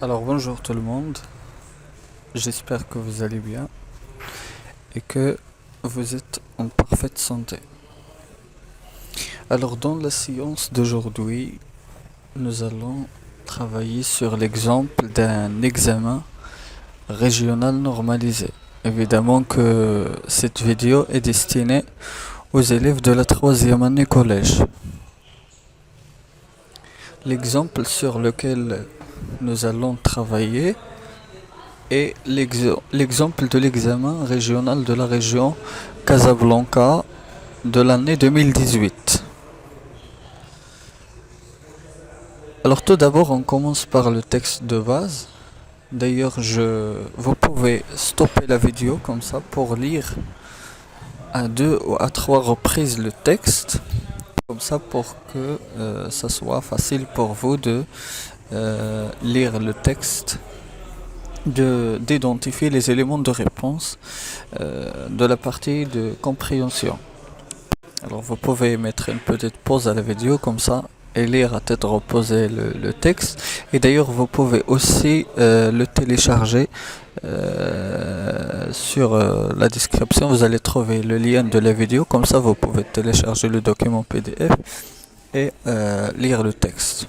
Alors bonjour tout le monde, j'espère que vous allez bien et que vous êtes en parfaite santé. Alors dans la séance d'aujourd'hui, nous allons travailler sur l'exemple d'un examen régional normalisé. Évidemment que cette vidéo est destinée aux élèves de la troisième année collège. L'exemple sur lequel nous allons travailler est l'exemple de l'examen régional de la région Casablanca de l'année 2018. Alors tout d'abord, on commence par le texte de base. D'ailleurs, vous pouvez stopper la vidéo comme ça pour lire à 2 ou à 3 reprises le texte, comme ça pour que ça soit facile pour vous de lire le texte, d'identifier les éléments de réponse de la partie de compréhension. Alors vous pouvez mettre une petite pause à la vidéo comme ça et lire à tête reposée le texte. Et d'ailleurs vous pouvez aussi le télécharger sur la description. Vous allez trouver le lien de la vidéo, comme ça vous pouvez télécharger le document PDF et lire le texte.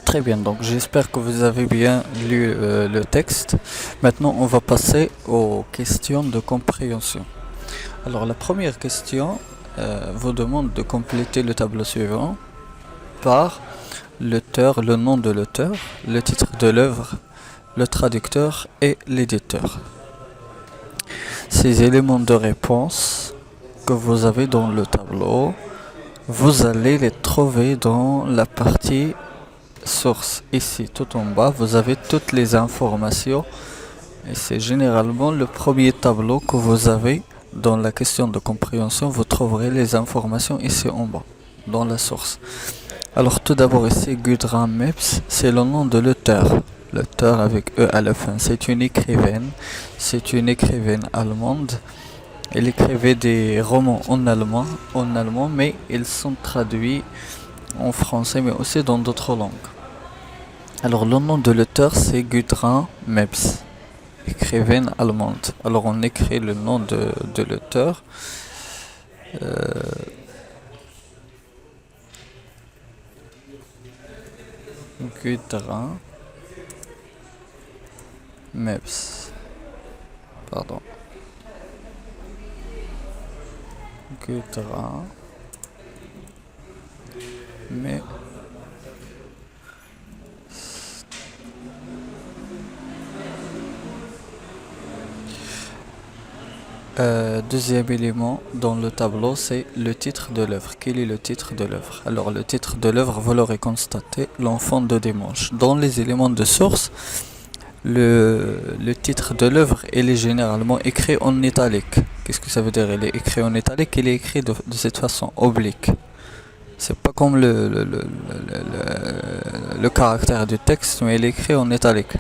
Très bien, donc j'espère que vous avez bien lu le texte. Maintenant, on va passer aux questions de compréhension. Alors, la première question vous demande de compléter le tableau suivant par l'auteur, le nom de l'auteur, le titre de l'œuvre, le traducteur et l'éditeur. Ces éléments de réponse que vous avez dans le tableau, vous allez les trouver dans la partie source. Ici tout en bas vous avez toutes les informations et c'est généralement le premier tableau que vous avez dans la question de compréhension. Vous trouverez les informations ici en bas dans la source. Alors tout d'abord ici Gudrun Mepps, c'est le nom de l'auteur avec E à la fin. C'est une écrivaine allemande. Elle écrivait des romans en allemand, mais ils sont traduits en français mais aussi dans d'autres langues. Alors le nom de l'auteur c'est Gudrun Mepps, écrivaine allemande. Alors on écrit le nom de l'auteur. Gudrun Mepps. Pardon. Gudrun Mepps. Deuxième élément dans le tableau, c'est le titre de l'œuvre. Quel est le titre de l'œuvre? Alors le titre de l'œuvre, vous l'aurez constaté, L'enfant de Dimanche. Dans les éléments de source, le titre de l'œuvre, il est généralement écrit en italique. Qu'est-ce que ça veut dire? Il est écrit en italique, il est écrit de cette façon, oblique. C'est pas comme le caractère du texte, mais il est écrit en italique.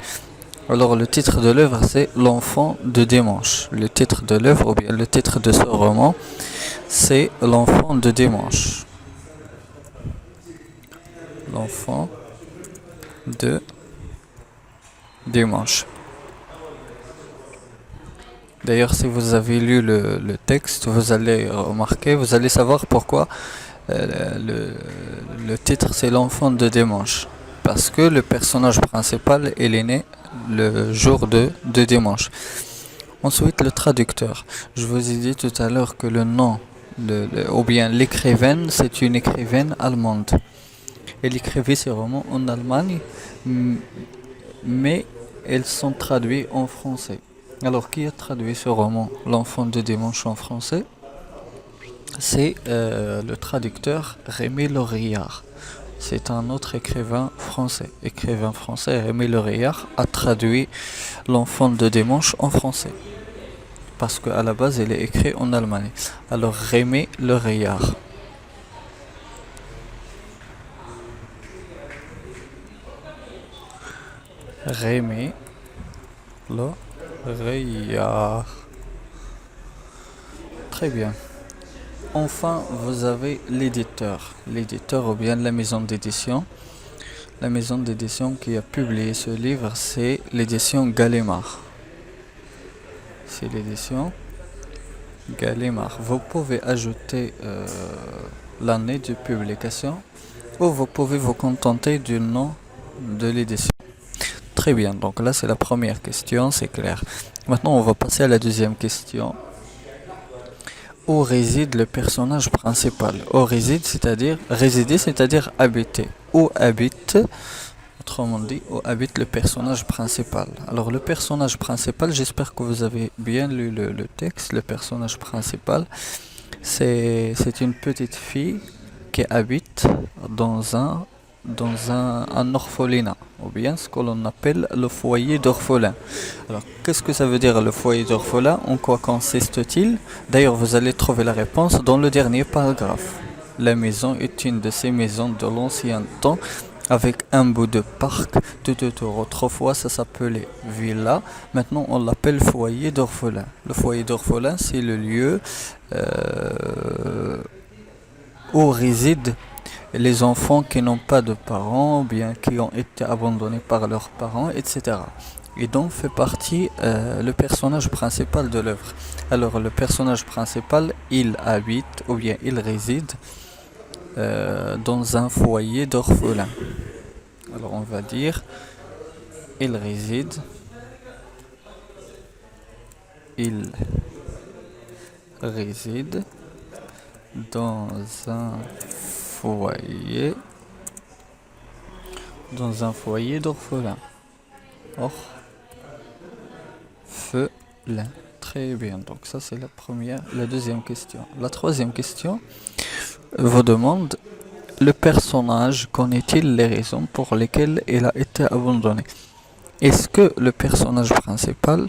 Alors le titre de l'œuvre c'est L'enfant de dimanche. Le titre de l'œuvre ou bien le titre de ce roman c'est L'enfant de dimanche. L'enfant de dimanche. D'ailleurs si vous avez lu le texte, vous allez remarquer, vous allez savoir pourquoi le titre c'est L'enfant de dimanche. Parce que le personnage principal il est né le jour de dimanche. Ensuite le traducteur. Je vous ai dit tout à l'heure que le nom ou bien l'écrivaine c'est une écrivaine allemande. Elle écrivait ses romans en Allemagne, mais elles sont traduites en français. Alors qui a traduit ce roman L'enfant de dimanche en français? C'est le traducteur Rémi Laurillard. C'est un autre écrivain français. Écrivain français, Rémi Le Réard a traduit L'Enfant de Dimanche en français. Parce qu'à la base, il est écrit en allemand. Alors, Rémi Le Réard. Rémi Le Réard. Très bien. Enfin, vous avez l'éditeur. L'éditeur ou bien la maison d'édition. La maison d'édition qui a publié ce livre, c'est l'édition Gallimard. C'est l'édition Gallimard. Vous pouvez ajouter l'année de publication ou vous pouvez vous contenter du nom de l'édition. Très bien, donc là c'est la première question, c'est clair. Maintenant on va passer à la deuxième question. Où réside le personnage principal? Où réside, c'est-à-dire résider, c'est-à-dire habiter. Où habite, autrement dit, où habite le personnage principal? Alors le personnage principal, j'espère que vous avez bien lu le texte. Le personnage principal, c'est une petite fille qui habite dans un orphelinat, ou bien ce que l'on appelle le foyer d'orphelin. Alors, qu'est-ce que ça veut dire le foyer d'orphelin? En quoi consiste-t-il? D'ailleurs, vous allez trouver la réponse dans le dernier paragraphe. La maison est une de ces maisons de l'ancien temps avec un bout de parc tout autour. Autrefois, ça s'appelait villa. Maintenant, on l'appelle foyer d'orphelin. Le foyer d'orphelin, c'est le lieu où résident les enfants qui n'ont pas de parents, ou bien qui ont été abandonnés par leurs parents, etc. Et donc fait partie le personnage principal de l'œuvre. Alors le personnage principal, il habite ou bien il réside dans un foyer d'orphelins. Alors on va dire, il réside, il réside dans un foyer, d'orphelins. Orphelin. Très bien. Donc ça c'est la deuxième question. La troisième question vous demande le personnage connaît-il les raisons pour lesquelles il a été abandonné? Est-ce que le personnage principal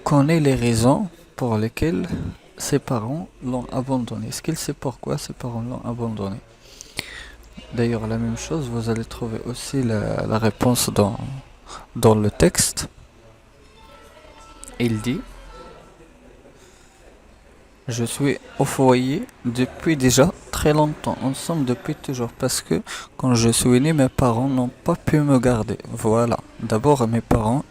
connaît les raisons pour lesquelles ses parents l'ont abandonné? Est-ce qu'il sait pourquoi ses parents l'ont abandonné? D'ailleurs, la même chose, vous allez trouver aussi la réponse dans le texte. Il dit: je suis au foyer depuis déjà très longtemps, ensemble depuis toujours, parce que quand je suis né, mes parents n'ont pas pu me garder. Voilà. D'abord, mes parents,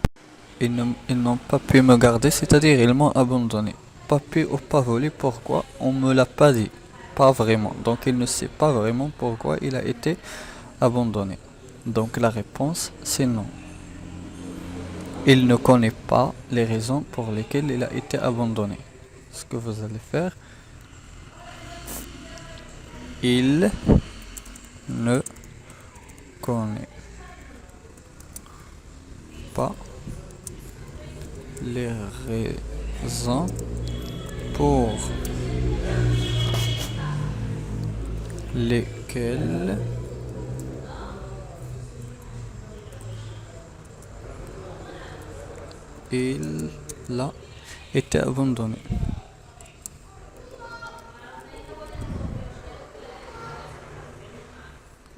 ils n'ont pas pu me garder, c'est-à-dire ils m'ont abandonné. Pas pu ou pas voulu, pourquoi? On me l'a pas dit. Pas vraiment. Donc il ne sait pas vraiment pourquoi il a été abandonné. Donc la réponse, c'est non. Il ne connaît pas les raisons pour lesquelles il a été abandonné. Ce que vous allez faire, il ne connaît pas les raisons pour lesquelles il a été abandonné.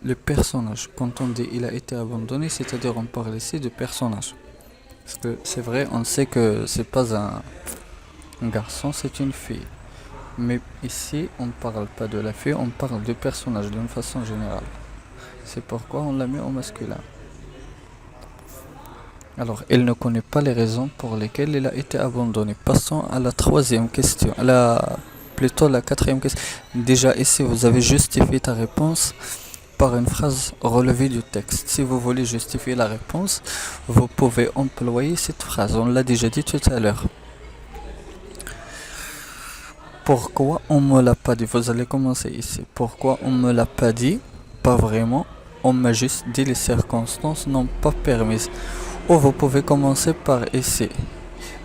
Le personnage, quand on dit il a été abandonné, c'est-à-dire on parle ici de personnage. Parce que c'est vrai, on sait que c'est pas un garçon, c'est une fille. Mais ici, on ne parle pas de la fille, on parle du personnage d'une façon générale. C'est pourquoi on l'a mis au masculin. Alors, il ne connaît pas les raisons pour lesquelles il a été abandonné. Passons à la troisième question. Plutôt la quatrième question. Déjà ici, vous avez justifié ta réponse par une phrase relevée du texte. Si vous voulez justifier la réponse, vous pouvez employer cette phrase. On l'a déjà dit tout à l'heure. Pourquoi on me l'a pas dit? Vous allez commencer ici. Pourquoi on me l'a pas dit? Pas vraiment. On m'a juste dit les circonstances n'ont pas permis. Ou vous pouvez commencer par ici.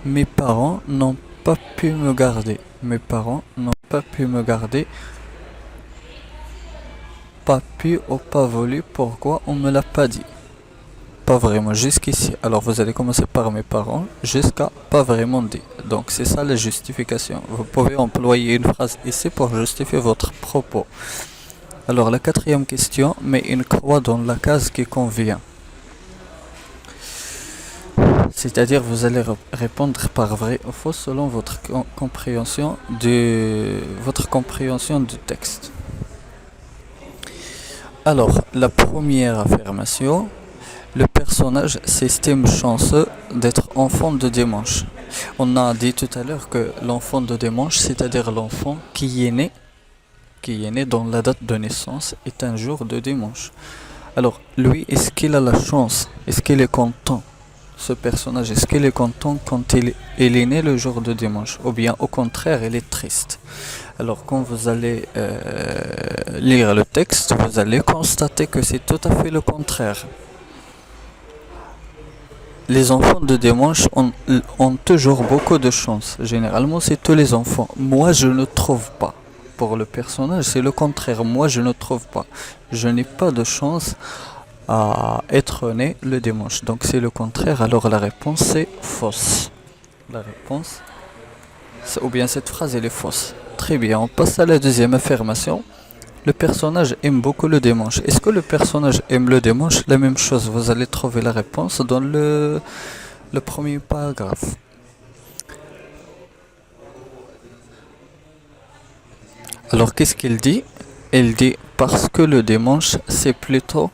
Mes parents n'ont pas pu me garder. Mes parents n'ont pas pu me garder pas pu ou pas voulu, pourquoi on me l'a pas dit? Pas vraiment, jusqu'ici. Alors vous allez commencer par mes parents, jusqu'à pas vraiment dit. Donc c'est ça la justification. Vous pouvez employer une phrase ici pour justifier votre propos. Alors la quatrième question, met une croix dans la case qui convient. C'est-à-dire vous allez répondre par vrai ou faux selon votre compréhension du texte. Alors, la première affirmation, le personnage s'estime chanceux d'être enfant de dimanche. On a dit tout à l'heure que l'enfant de dimanche, c'est-à-dire l'enfant qui est né dans la date de naissance, est un jour de dimanche. Alors, lui, est-ce qu'il a la chance? Est-ce qu'il est content? Ce personnage, est-ce qu'il est content quand il est né le jour de dimanche? Ou bien au contraire, il est triste? Alors quand vous allez lire le texte, vous allez constater que c'est tout à fait le contraire. Les enfants de dimanche ont toujours beaucoup de chance. Généralement, c'est tous les enfants. Moi, je ne trouve pas. Pour le personnage, c'est le contraire. Moi, je ne trouve pas. Je n'ai pas de chance à être né le dimanche. Donc c'est le contraire. Alors la réponse c'est fausse. La réponse, ou bien cette phrase elle est fausse. Très bien, on passe à la deuxième affirmation. Le personnage aime beaucoup le dimanche. Est-ce que le personnage aime le dimanche? La même chose, vous allez trouver la réponse dans le premier paragraphe. Alors qu'est-ce qu'il dit? Il dit parce que le dimanche c'est plutôt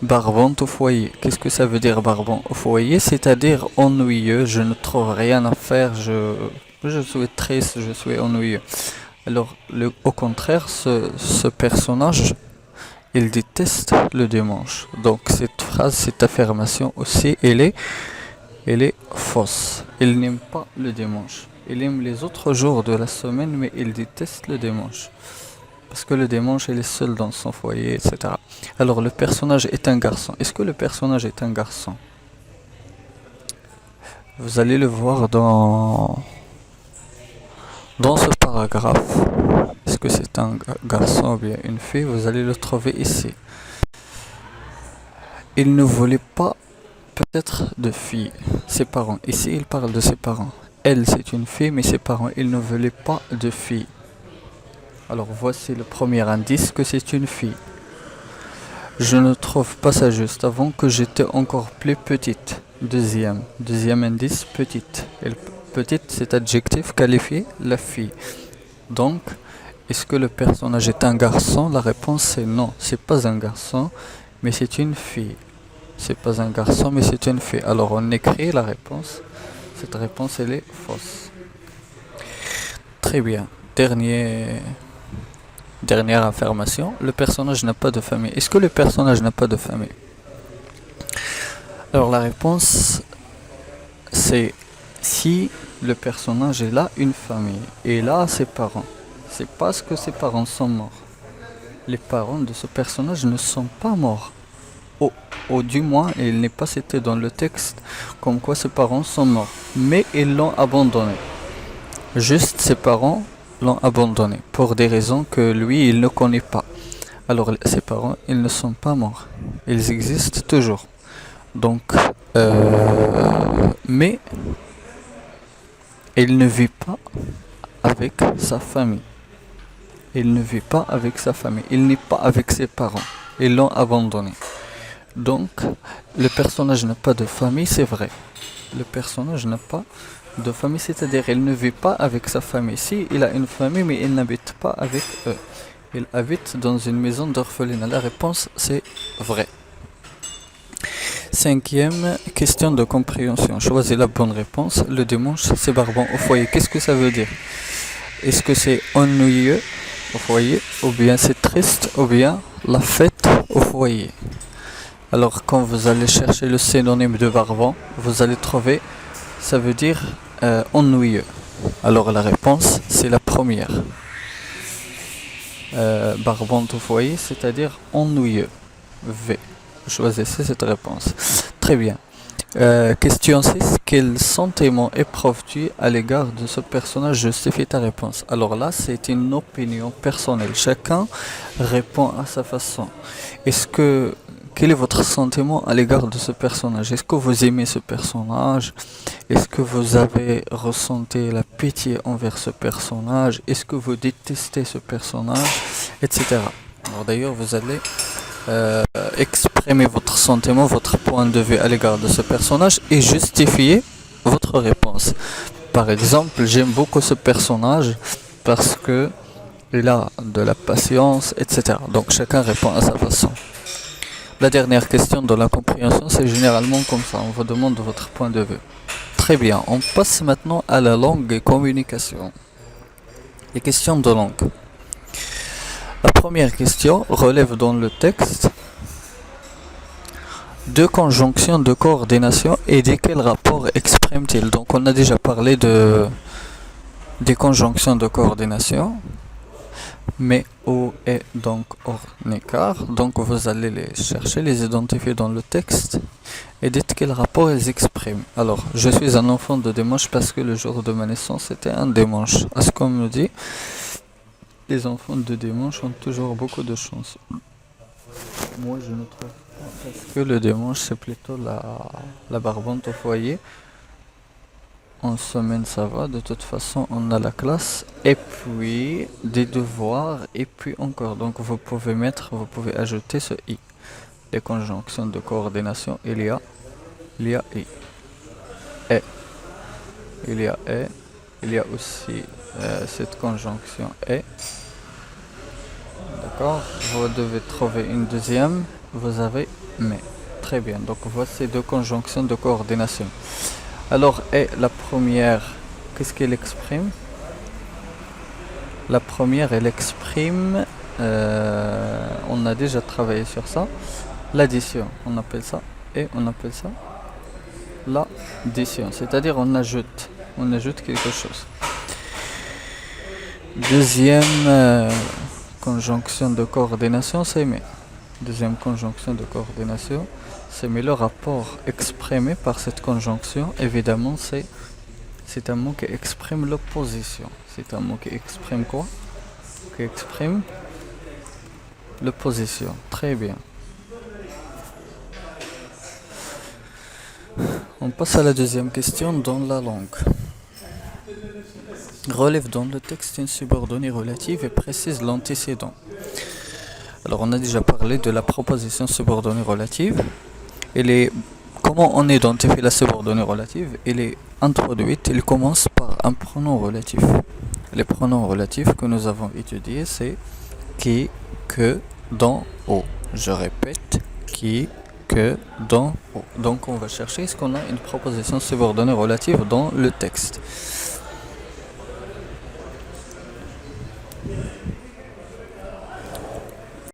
barbant au foyer. Qu'est-ce que ça veut dire barbant au foyer? C'est-à-dire ennuyeux, je ne trouve rien à faire, je suis triste, je suis ennuyeux. Alors, au contraire, ce personnage, il déteste le dimanche. Donc, cette phrase, cette affirmation aussi, elle est fausse. Il n'aime pas le dimanche. Il aime les autres jours de la semaine, mais il déteste le dimanche. Parce que le dimanche, il est seul dans son foyer, etc. Alors, le personnage est un garçon. Est-ce que le personnage est un garçon? Vous allez le voir dans ce paragraphe. Est-ce que c'est un garçon ou bien une fille? Vous allez le trouver ici. Il ne voulait pas peut-être de fille. Ses parents. Ici, il parle de ses parents. Elle, c'est une fille, mais ses parents, ils ne voulaient pas de fille. Alors voici le premier indice que c'est une fille. Je ne trouve pas ça juste. Avant que j'étais encore plus petite. Deuxième indice, petite. Petite, c'est adjectif qualifié la fille. Donc, est-ce que le personnage est un garçon? La réponse c'est non. C'est pas un garçon, mais c'est une fille. C'est pas un garçon, mais c'est une fille. Alors on écrit la réponse. Cette réponse elle est fausse. Très bien. Dernière affirmation, le personnage n'a pas de famille. Est-ce que le personnage n'a pas de famille? Alors la réponse, c'est si le personnage est là une famille, et là ses parents. C'est parce que ses parents sont morts. Les parents de ce personnage ne sont pas morts. Ou du moins, il n'est pas cité dans le texte comme quoi ses parents sont morts. Mais ils l'ont abandonné. Juste ses parents l'ont abandonné pour des raisons que lui il ne connaît pas. Alors ses parents ils ne sont pas morts, ils existent toujours. Donc mais il ne vit pas avec sa famille. Il ne vit pas avec sa famille, il n'est pas avec ses parents, ils l'ont abandonné. Donc le personnage n'a pas de famille, c'est vrai. Le personnage n'a pas de famille, c'est-à-dire il ne vit pas avec sa famille. Si, il a une famille, mais il n'habite pas avec eux. Il habite dans une maison d'orphelinat. La réponse, c'est vrai. Cinquième question de compréhension. Choisis la bonne réponse. Le dimanche, c'est barbant au foyer. Qu'est-ce que ça veut dire? Est-ce que c'est ennuyeux au foyer, ou bien c'est triste, ou bien la fête au foyer? Alors, quand vous allez chercher le synonyme de barbant, vous allez trouver, ça veut dire ennuyeux. Alors la réponse c'est la première. Barbant au foyer, c'est-à-dire ennuyeux. V. Choisissez cette réponse. Très bien. Question 6. Quel sentiment éprouves-tu à l'égard de ce personnage? Justifie ta réponse. Alors là, c'est une opinion personnelle. Chacun répond à sa façon. Est-ce que quel est votre sentiment à l'égard de ce personnage? Est-ce que vous aimez ce personnage? Est-ce que vous avez ressenti la pitié envers ce personnage? Est-ce que vous détestez ce personnage? Etc. Alors d'ailleurs, vous allez exprimer votre sentiment, votre point de vue à l'égard de ce personnage et justifier votre réponse. Par exemple, j'aime beaucoup ce personnage parce que il a de la patience, etc. Donc chacun répond à sa façon. La dernière question de la compréhension, c'est généralement comme ça. On vous demande votre point de vue. Très bien. On passe maintenant à la langue et communication. Les questions de langue. La première question relève dans le texte deux conjonctions de coordination et de quel rapport expriment-ils? Donc on a déjà parlé des conjonctions de coordination, mais ou et donc hors écart. Donc vous allez les chercher, les identifier dans le texte et dites quel rapport ils expriment. Alors, je suis un enfant de dimanche parce que le jour de ma naissance était un dimanche. À ce qu'on me dit, les enfants de dimanche ont toujours beaucoup de chance. Moi, je ne trouve pas parce que le dimanche, c'est plutôt la barbante au foyer. En semaine, ça va. De toute façon, on a la classe et puis des devoirs et puis encore. Donc, vous pouvez ajouter ce i. Les conjonctions de coordination, il y a i. Et. Il y a et. Il y a aussi cette conjonction et. D'accord. Vous devez trouver une deuxième. Vous avez mais. Très bien. Donc, voici deux conjonctions de coordination. Alors, et la première, qu'est-ce qu'elle exprime? La première, elle exprime, on a déjà travaillé sur ça, l'addition, on appelle ça, et on appelle ça l'addition, c'est-à-dire on ajoute quelque chose. Deuxième conjonction de coordination, c'est mais. Deuxième conjonction de coordination, c'est mais le rapport exprimé par cette conjonction, évidemment, c'est un mot qui exprime l'opposition. C'est un mot qui exprime quoi? Qui exprime l'opposition. Très bien. On passe à la deuxième question dans la langue. Relève dans le texte une subordonnée relative et précise l'antécédent. Alors on a déjà parlé de la proposition subordonnée relative. Comment on identifie la subordonnée relative? Elle est introduite, il commence par un pronom relatif. Les pronoms relatifs que nous avons étudiés, c'est qui, que, dans, au. Je répète, qui, que, dans, au. Donc on va chercher est-ce qu'on a une proposition subordonnée relative dans le texte.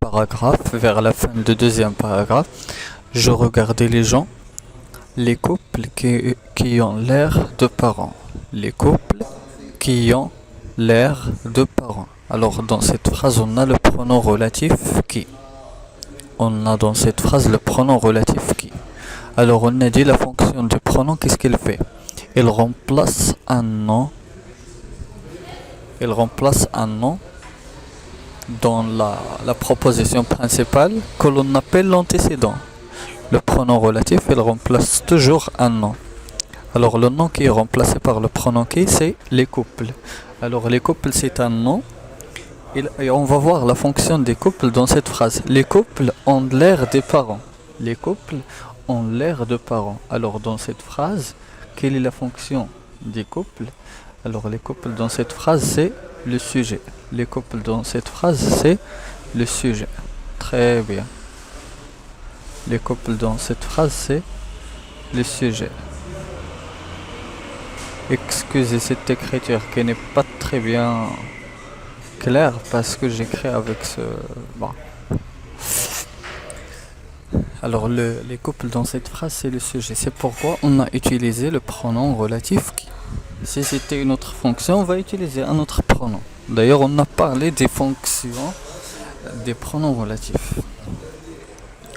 Paragraphe, vers la fin du deuxième paragraphe, je regardais les gens, les couples qui ont l'air de parents. Les couples qui ont l'air de parents. Alors dans cette phrase, on a le pronom relatif qui. On a dans cette phrase le pronom relatif qui. Alors on a dit la fonction du pronom, qu'est-ce qu'elle fait? Elle remplace un nom. Elle remplace un nom dans la proposition principale que l'on appelle l'antécédent. Le pronom relatif, il remplace toujours un nom. Alors le nom qui est remplacé par le pronom qui, c'est les couples. Alors les couples, c'est un nom. Et on va voir la fonction des couples dans cette phrase. Les couples ont l'air des parents. Les couples ont l'air de parents. Alors dans cette phrase, quelle est la fonction des couples? Alors les couples dans cette phrase, c'est le sujet. Les couples dans cette phrase, c'est le sujet. Très bien. Les couples dans cette phrase, c'est le sujet. Excusez cette écriture qui n'est pas très bien claire parce que j'écris avec ce... Bon. Alors les couples dans cette phrase, c'est le sujet. C'est pourquoi on a utilisé le pronom relatif qui. Si c'était une autre fonction, on va utiliser un autre pronom. D'ailleurs, on a parlé des fonctions des pronoms relatifs.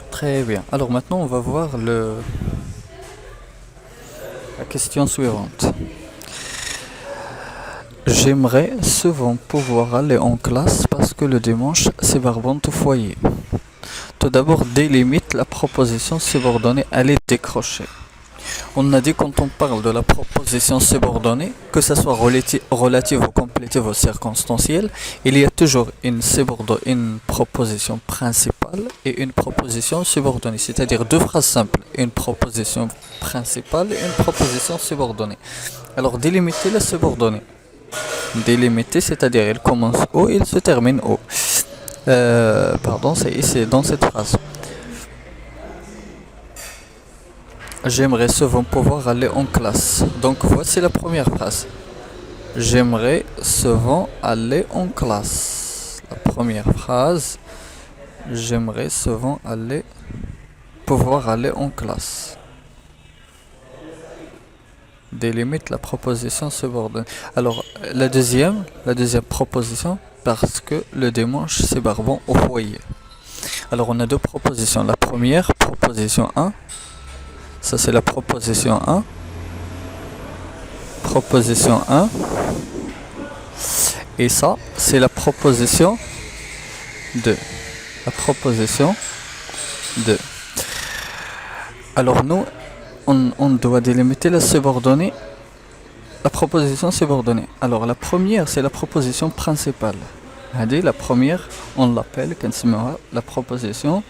Très bien. Alors maintenant, on va voir La question suivante. J'aimerais souvent pouvoir aller en classe parce que le dimanche, c'est barbant au foyer. Tout d'abord, délimite la proposition subordonnée, elle est décrochée. On a dit quand on parle de la proposition subordonnée, que ce soit relative ou complétive ou circonstancielle, il y a toujours une proposition principale et une proposition subordonnée, c'est-à-dire deux phrases simples, une proposition principale et une proposition subordonnée. Alors délimiter la subordonnée. Délimiter, c'est-à-dire elle commence où, il se termine où. C'est ici, dans cette phrase. J'aimerais souvent pouvoir aller en classe. Donc voici la première phrase. J'aimerais souvent aller en classe. La première phrase. J'aimerais souvent pouvoir aller en classe. Délimite la proposition subordonnée. Alors la deuxième proposition, parce que le dimanche c'est barbant au foyer. Alors on a deux propositions. La première, proposition 1. Ça c'est la proposition 1. Proposition 1. Et ça, c'est la proposition 2. La proposition 2. Alors nous, on doit délimiter la subordonnée. La proposition subordonnée. Alors la première, c'est la proposition principale. La première, on l'appelle la proposition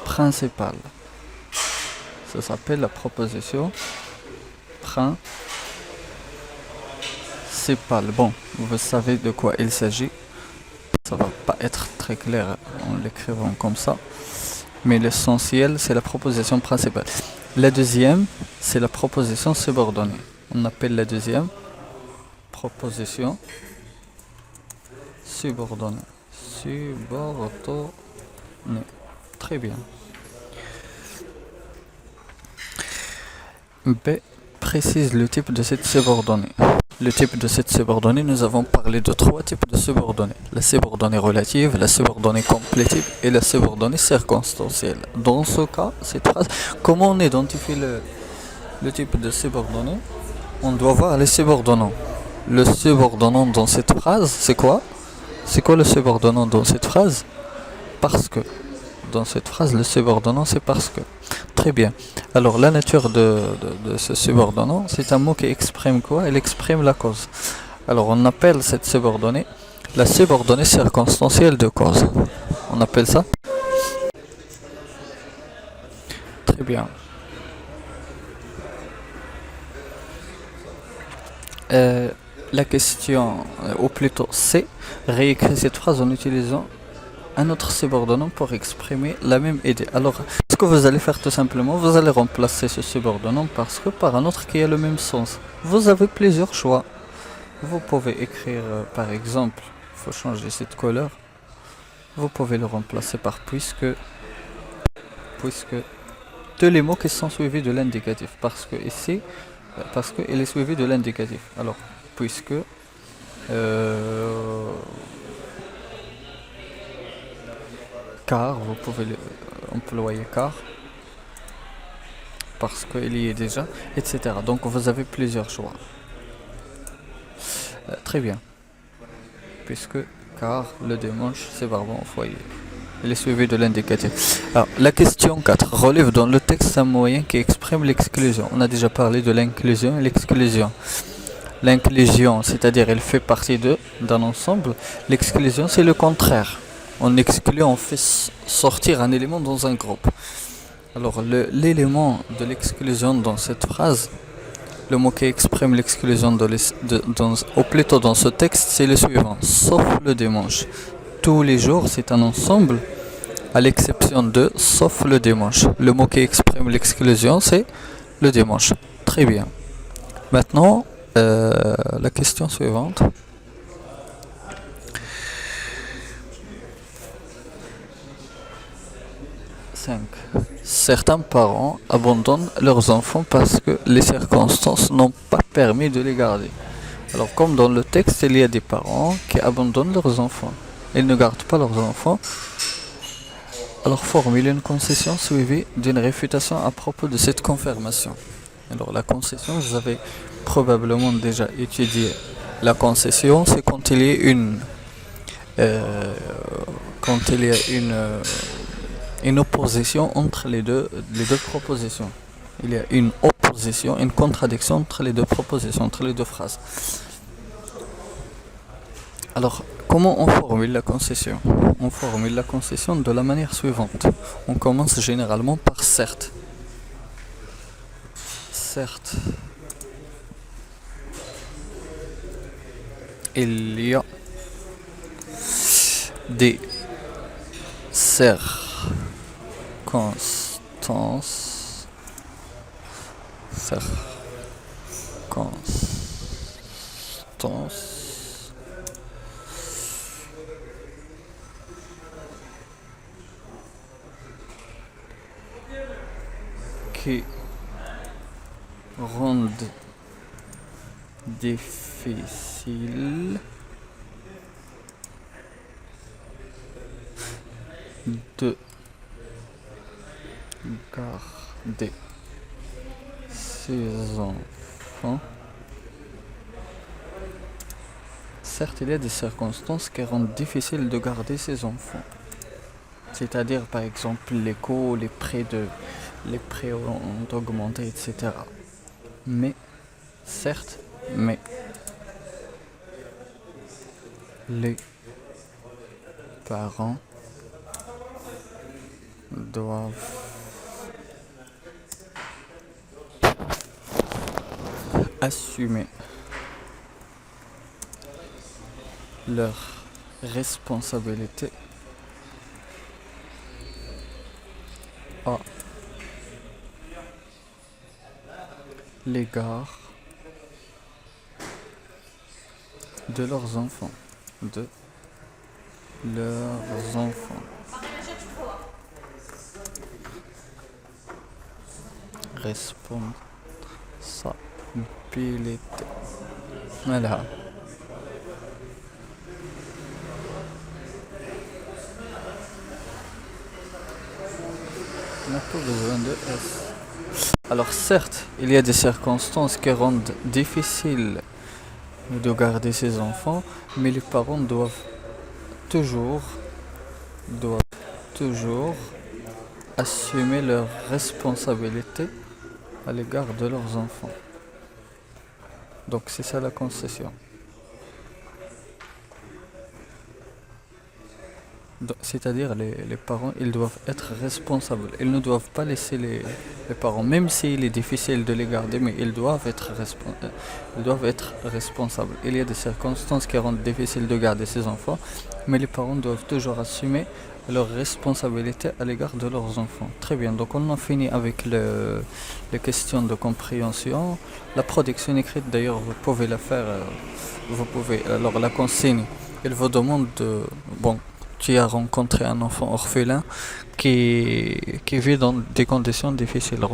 principale. Ça s'appelle la proposition principale. Bon, vous savez de quoi il s'agit. Ça va pas être très clair en l'écrivant comme ça. Mais l'essentiel, c'est la proposition principale. La deuxième, c'est la proposition subordonnée. On appelle la deuxième proposition subordonnée. Très bien. B. Précise le type de cette subordonnée. Le type de cette subordonnée, nous avons parlé de trois types de subordonnées. La subordonnée relative, la subordonnée complétive et la subordonnée circonstancielle. Dans ce cas, cette phrase, comment on identifie le type de subordonnée? On doit voir les subordonnants. Le subordonnant dans cette phrase, c'est quoi? C'est quoi le subordonnant dans cette phrase? Parce que. Dans cette phrase, le subordonnant, c'est parce que. Très bien. Alors, la nature de ce subordonnant, c'est un mot qui exprime quoi? Il exprime la cause. Alors, on appelle cette subordonnée la subordonnée circonstancielle de cause. On appelle ça? Très bien. La question, ou plutôt C, réécrit cette phrase en utilisant un autre subordonnant pour exprimer la même idée. Alors, ce que vous allez faire tout simplement, vous allez remplacer ce subordonnant par un autre qui a le même sens. Vous avez plusieurs choix. Vous pouvez écrire, par exemple, il faut changer cette couleur. Vous pouvez le remplacer par puisque tous les mots qui sont suivis de l'indicatif. Parce que ici, il est suivi de l'indicatif. Alors, puisque car, vous pouvez employer car parce qu'il y est déjà, etc. Donc vous avez plusieurs choix. Très bien. Puisque car le dimanche c'est barbant au foyer. Il est suivi de l'indicatif. Alors la question 4 relève dans le texte un moyen qui exprime l'exclusion. On a déjà parlé de l'inclusion et l'exclusion. L'inclusion, c'est-à-dire elle fait partie d'un ensemble. L'exclusion c'est le contraire. On exclut, on fait sortir un élément dans un groupe. Alors l'élément de l'exclusion dans cette phrase, le mot qui exprime l'exclusion ou plutôt dans ce texte, c'est le suivant, sauf le dimanche. Tous les jours, c'est un ensemble, à l'exception de sauf le dimanche. Le mot qui exprime l'exclusion, c'est le dimanche. Très bien. Maintenant, la question suivante. 5. Certains parents abandonnent leurs enfants parce que les circonstances n'ont pas permis de les garder. Alors comme dans le texte, il y a des parents qui abandonnent leurs enfants. Ils ne gardent pas leurs enfants. Alors formule une concession suivie d'une réfutation à propos de cette confirmation. Alors la concession, vous avez probablement déjà étudié la concession, c'est quand il y a euh, une opposition entre les deux propositions. Il y a une opposition, une contradiction entre les deux propositions, entre les deux phrases. Alors, comment on formule la concession? On formule la concession de la manière suivante. On commence généralement par certes. Certes, il y a des circonstances, circonstances qui rendent difficile de garder ses enfants. Certes, il y a des circonstances qui rendent difficile de garder ses enfants. C'est-à-dire, par exemple, les prix ont augmenté, etc. Mais, certes, mais les parents doivent assumer leurs responsabilités à l'égard de leurs enfants. De leurs enfants. Responsabilité. Voilà. On n'a pas besoin de S. Alors certes, il y a des circonstances qui rendent difficile de garder ses enfants, mais les parents toujours, doivent toujours assumer leurs responsabilités à l'égard de leurs enfants. Donc c'est ça la concession. C'est-à-dire les parents, ils doivent être responsables. Ils ne doivent pas laisser les parents, même s'il est difficile de les garder, mais ils doivent être responsables. Il y a des circonstances qui rendent difficile de garder ses enfants, mais les parents doivent toujours assumer leurs responsabilités à l'égard de leurs enfants. Très bien, donc on a fini avec les questions de compréhension. La production écrite, d'ailleurs, vous pouvez la faire, alors la consigne, elle vous demande bon, tu as rencontré un enfant orphelin qui vit dans des conditions difficiles.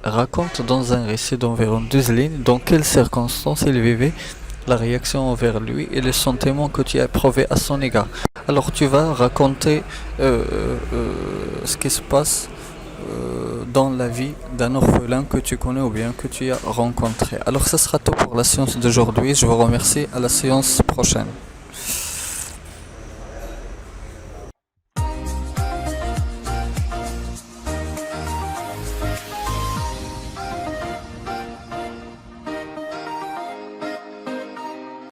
Raconte dans un récit d'environ 12 lignes dans quelles circonstances il vivait, la réaction envers lui et les sentiments que tu as éprouvés à son égard. Alors tu vas raconter ce qui se passe dans la vie d'un orphelin que tu connais ou bien que tu as rencontré. Alors ça sera tout pour la séance d'aujourd'hui. Je vous remercie. À la séance prochaine.